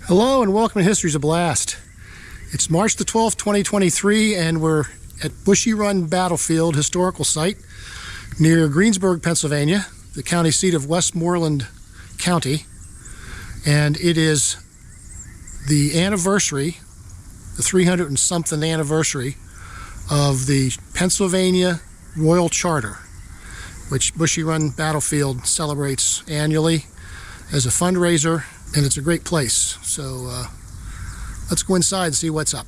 Hello and welcome to History's a Blast. It's March the 12th, 2023, and we're at Bushy Run Battlefield historical site near Greensburg, Pennsylvania, the county seat of Westmoreland County. And it is the anniversary, the 300 and something anniversary of the Pennsylvania Royal Charter, which Bushy Run Battlefield celebrates annually as a fundraiser, and it's a great place. So let's go inside and see what's up.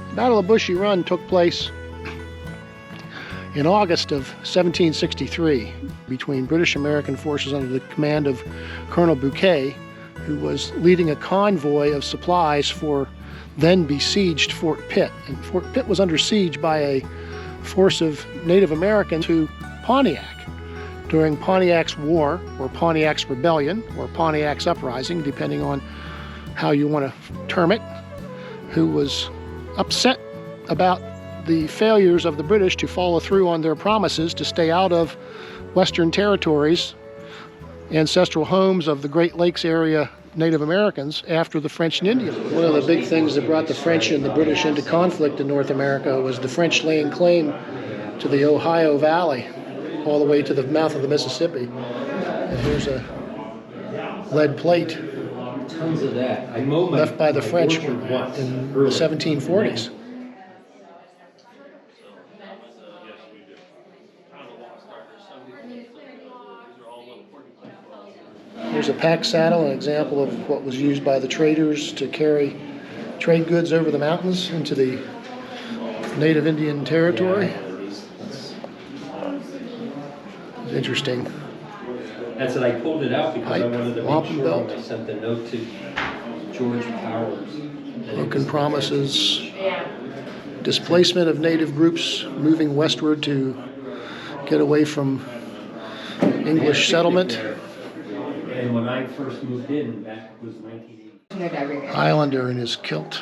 The Battle of Bushy Run took place in August of 1763 between British-American forces under the command of Colonel Bouquet, who was leading a convoy of supplies for then besieged Fort Pitt. And Fort Pitt was under siege by a force of Native Americans to Pontiac during Pontiac's War, or Pontiac's Rebellion, or Pontiac's Uprising, depending on how you want to term it, who was upset about the failures of the British to follow through on their promises to stay out of Western territories, ancestral homes of the Great Lakes area Native Americans after the French and Indians. One of the big things that brought the French and the British into conflict in North America was the French laying claim to the Ohio Valley all the way to the mouth of the Mississippi. And here's a lead plate Tons of that. left by the French in the 1740s. Here's a pack saddle, an example of what was used by the traders to carry trade goods over the mountains into the Native Indian territory. It's interesting. That's what I pulled it out because I wanted to make wampum sure belt. I sent the note to George Powers. Broken promises, displacement of native groups moving westward to get away from English settlement. And when I first moved in, that was 1980. Highlander in his kilt.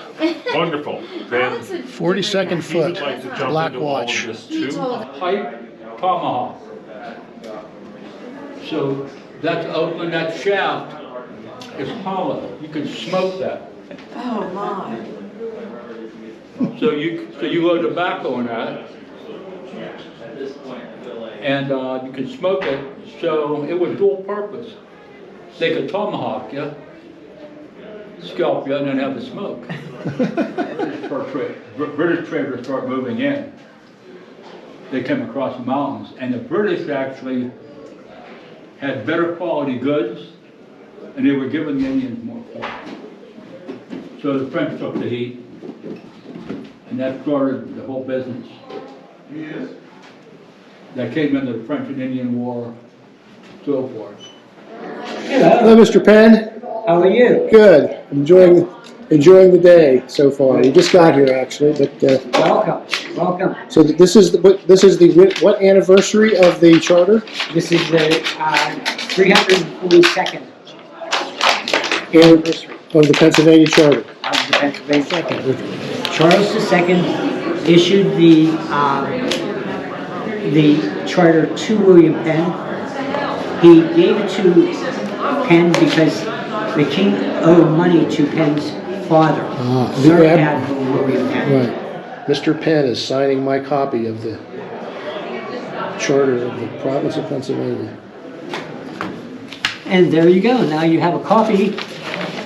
Wonderful. Then 42nd foot, would like to jump black into all of watch. this too. Pipe tomahawk. So that's open, that shaft is hollow. You can smoke that. Oh my. So you load tobacco in that, and you can smoke it. So it was dual purpose. They could tomahawk you, scalp you, and then have the smoke. British traders start moving in. They came across the mountains, and the British actually had better quality goods, and they were giving the Indians more for it. So the French took the heat, and that started the whole business. That came into the French and Indian War, so forth. Hello, Mr. Penn. How are you? Good. Enjoying the day so far. We just got here actually, but Welcome. so this is what anniversary of the charter? This is the 342nd Anniversary of the Pennsylvania Charter. of the Pennsylvania. Charles II issued the charter to William Penn. He gave it to Penn because the king owed money to Penn's father, Sir Admiral William Penn. Right. Mr. Penn is signing my copy of the charter of the province of Pennsylvania. And there you go. Now you have a copy,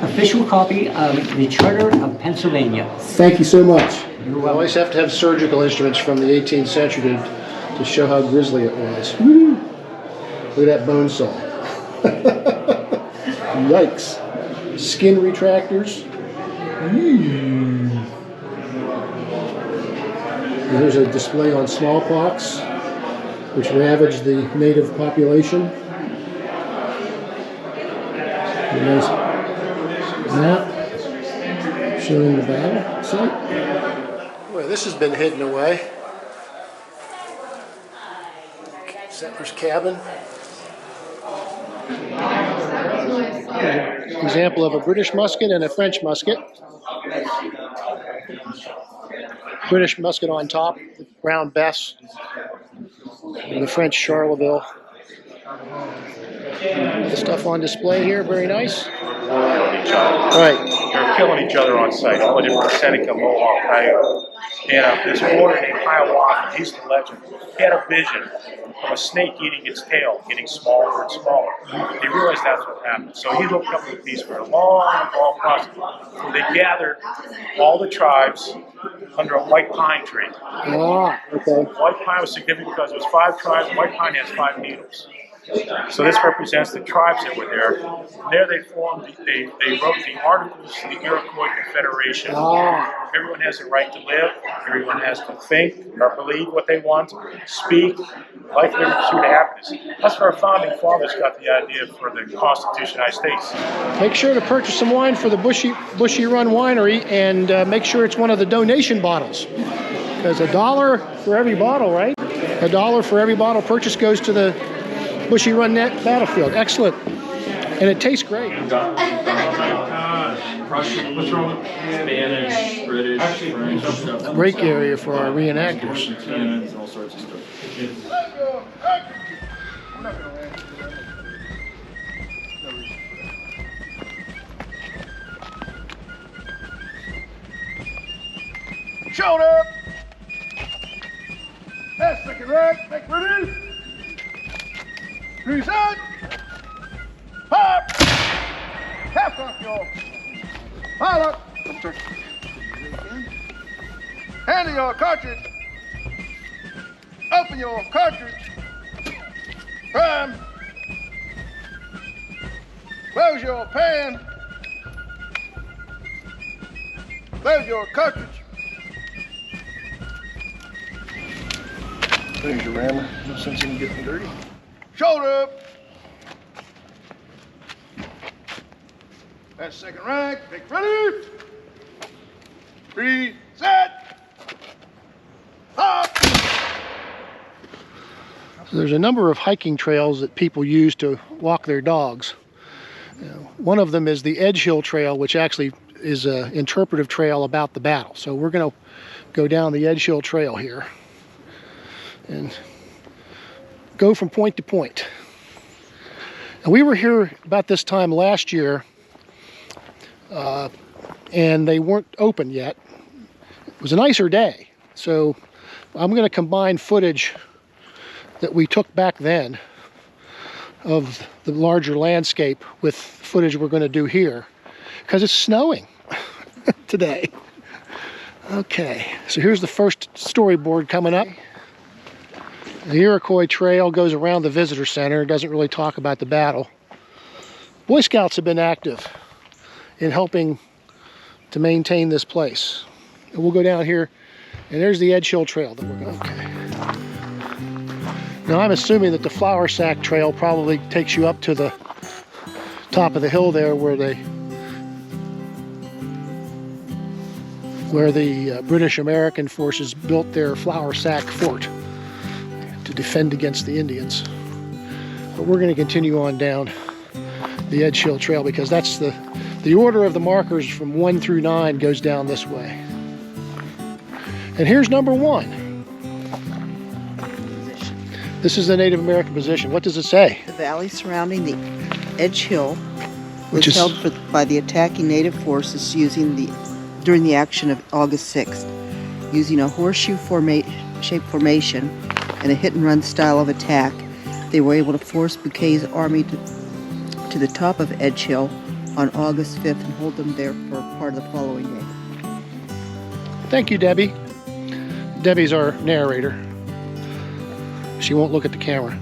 official copy of the Charter of Pennsylvania. Thank you so much. You're We welcome. always have to have surgical instruments from the 18th century to show how grisly it was. Look at that bone saw. Yikes. Skin retractors. Here's a display on smallpox, which ravaged the native population. A nice map showing the battle site. Boy, this has been hidden away. Settler's cabin. Example of a British musket and a French musket. British musket on top, the brown Bess, and the French Charleville. The stuff on display here, very nice. Killing each other. Right. They're killing each other on site. All the different Seneca, Mohawk, Coyote. And this warrior named Hiawatha, he's the legend. He had a vision of a snake eating its tail, getting smaller and smaller. He realized that's what happened. So he looked up with these for a long process. So they gathered all the tribes under a white pine tree. Ah, okay. White pine was significant because it was 5 tribes. White pine has 5 needles. So this represents the tribes that were there. And there they formed, they wrote the Articles of the Iroquois Confederation. Ah. Everyone has the right to live. Everyone has to think or believe what they want, speak, life, liberty, pursuit of happiness. That's where our founding fathers got the idea for the Constitution of the United States. Make sure to purchase some wine for the Bushy Run Winery, and make sure it's one of the donation bottles. Because $1 for every bottle, right? $1 for every bottle purchase goes to the Bushy Run Battlefield. Excellent. And it tastes great. Russian, what's wrong with Spanish, British, French, stuff. Great area for our reenactors. Cannons, all sorts of stuff. Shoulder up. That's second rack. Make ready. Reset. Pop. Half cock, y'all. Pilot. Hand your cartridge. Open your cartridge. Prime. Close your pan. Close your cartridge. There's your rammer. No sense in getting dirty. Shoulder up. That's second rack. Take ready. Reset. Up. So there's a number of hiking trails that people use to walk their dogs. One of them is the Edge Hill Trail, which actually is an interpretive trail about the battle. So we're going to go down the Edge Hill Trail here and go from point to point. And we were here about this time last year, and they weren't open yet. It was a nicer day, so I'm going to combine footage that we took back then of the larger landscape with footage we're going to do here, because it's snowing today. Okay, so here's the first storyboard coming up. The Iroquois Trail goes around the visitor center. It doesn't really talk about the battle. Boy Scouts have been active in helping to maintain this place. And we'll go down here, and there's the Edge Hill Trail that we're going to. Okay. Now I'm assuming that the Flour Sack Trail probably takes you up to the top of the hill there where the British-American forces built their Flour Sack Fort to defend against the Indians. But we're going to continue on down the Edge Hill Trail because that's the order of the markers from 1 through 9 goes down this way. And here's number 1. This is the Native American position. What does it say? The valley surrounding the Edge Hill was held by the attacking Native forces during the action of August 6th. Using a horseshoe-shaped formation and a hit-and-run style of attack, they were able to force Bouquet's army to the top of Edge Hill on August 5th and hold them there for part of the following day. Thank you, Debbie. Debbie's our narrator. She won't look at the camera.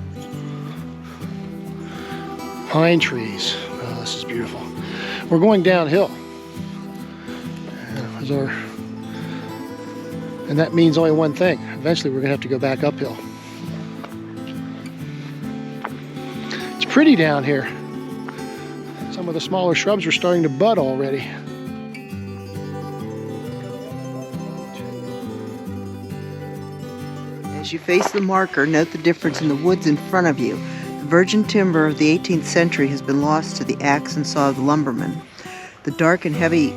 Pine trees. Oh, this is beautiful. We're going downhill. And that means only one thing. Eventually we're going to have to go back uphill. It's pretty down here. Some of the smaller shrubs are starting to bud already. As you face the marker, note the difference in the woods in front of you. The virgin timber of the 18th century has been lost to the axe and saw of the lumberman. The dark and heavy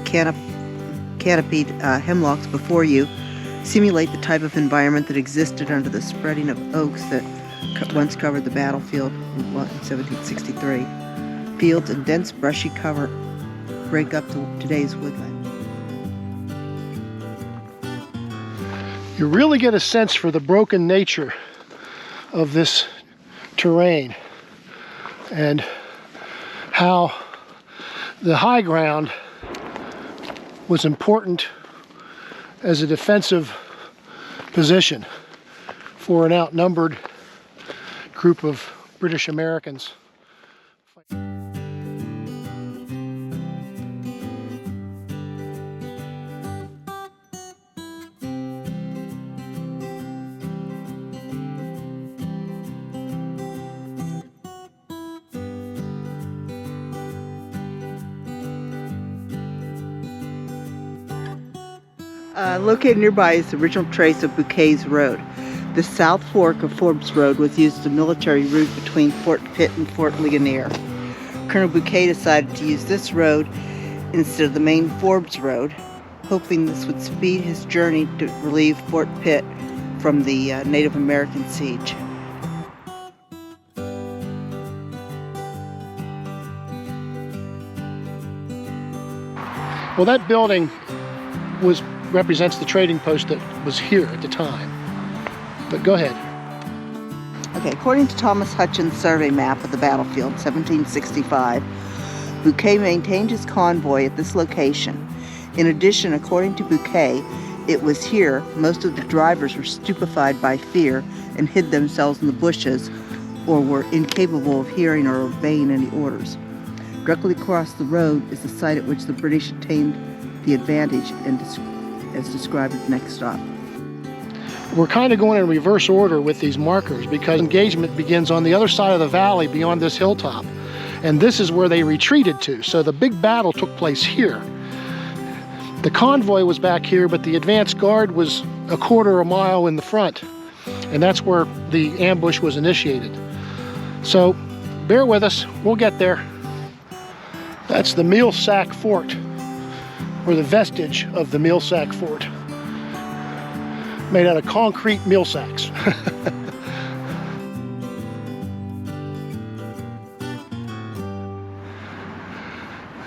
canopied hemlocks before you simulate the type of environment that existed under the spreading of oaks that once covered the battlefield in 1763. Fields and dense brushy cover break up today's woodland. You really get a sense for the broken nature of this terrain and how the high ground was important as a defensive position for an outnumbered group of British Americans. Located nearby is the original trace of Bouquet's Road. The South Fork of Forbes Road was used as a military route between Fort Pitt and Fort Ligonier. Colonel Bouquet decided to use this road instead of the main Forbes Road, hoping this would speed his journey to relieve Fort Pitt from the Native American siege. Well, that building represents the trading post that was here at the time. But go ahead. Okay, according to Thomas Hutchins' survey map of the battlefield, 1765, Bouquet maintained his convoy at this location. In addition, according to Bouquet, it was here most of the drivers were stupefied by fear and hid themselves in the bushes or were incapable of hearing or obeying any orders. Directly across the road is the site at which the British attained the advantage and as described at the next stop. We're kind of going in reverse order with these markers because engagement begins on the other side of the valley beyond this hilltop. And this is where they retreated to. So the big battle took place here. The convoy was back here, but the advance guard was a quarter of a mile in the front. And that's where the ambush was initiated. So bear with us, we'll get there. That's the Meal Sack Fort, or the vestige of the Meal Sack Fort, made out of concrete meal sacks.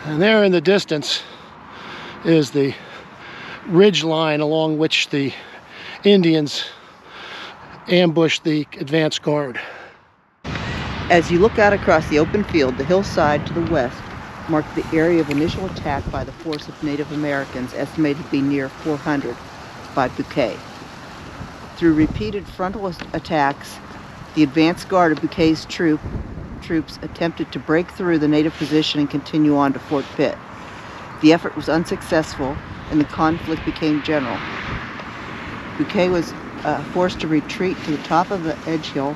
And there in the distance is the ridge line along which the Indians ambushed the advance guard. As you look out across the open field, the hillside to the west marked the area of initial attack by the force of Native Americans, estimated to be near 400 by Bouquet. Through repeated frontal attacks, the advance guard of Bouquet's troops attempted to break through the Native position and continue on to Fort Pitt. The effort was unsuccessful and the conflict became general. Bouquet was forced to retreat to the top of the Edge Hill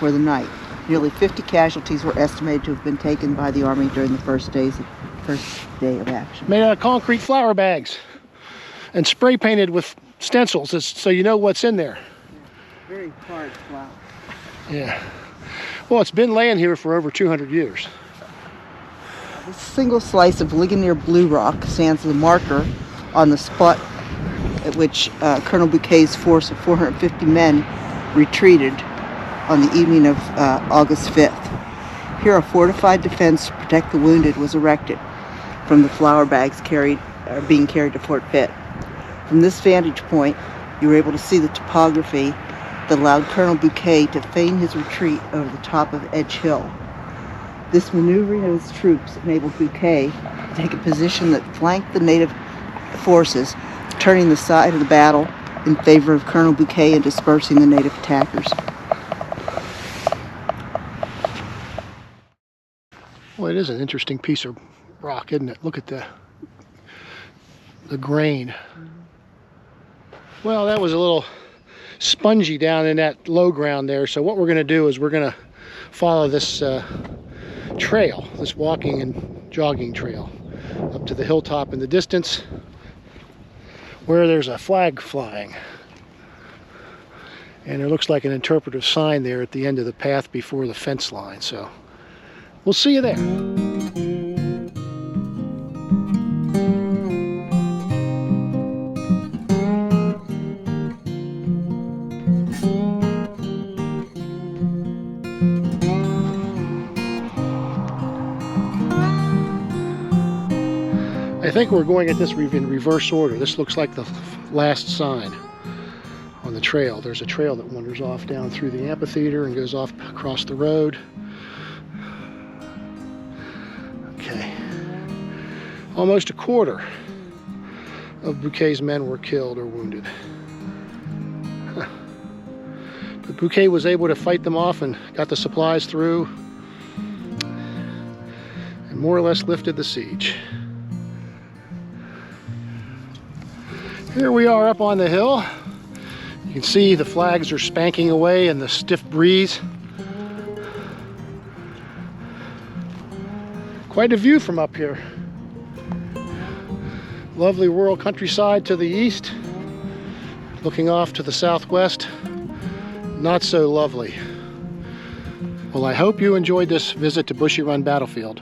for the night. Nearly 50 casualties were estimated to have been taken by the Army during the first day of action. Made out of concrete flour bags and spray painted with stencils so you know what's in there. Very hard flour. Yeah. Well, it's been laying here for over 200 years. This single slice of Ligonier blue rock stands as a marker on the spot at which Colonel Bouquet's force of 450 men retreated on the evening of August 5th. Here a fortified defense to protect the wounded was erected from the flour bags being carried to Fort Pitt. From this vantage point, you were able to see the topography that allowed Colonel Bouquet to feign his retreat over the top of Edge Hill. This maneuvering of his troops enabled Bouquet to take a position that flanked the Native forces, turning the side of the battle in favor of Colonel Bouquet and dispersing the Native attackers. Well, it is an interesting piece of rock, isn't it? Look at the grain. Well, that was a little spongy down in that low ground there. So what we're going to do is we're going to follow this trail, this walking and jogging trail, up to the hilltop in the distance where there's a flag flying. And there looks like an interpretive sign there at the end of the path before the fence line. So we'll see you there. I think we're going at this in reverse order. This looks like the last sign on the trail. There's a trail that wanders off down through the amphitheater and goes off across the road. Okay. Almost a quarter of Bouquet's men were killed or wounded. But Bouquet was able to fight them off and got the supplies through and more or less lifted the siege. Here we are up on the hill. You can see the flags are spanking away in the stiff breeze. Quite a view from up here. Lovely rural countryside to the east. Looking off to the southwest, not so lovely. Well, I hope you enjoyed this visit to Bushy Run Battlefield,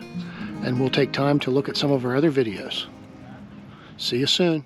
and we'll take time to look at some of our other videos. See you soon.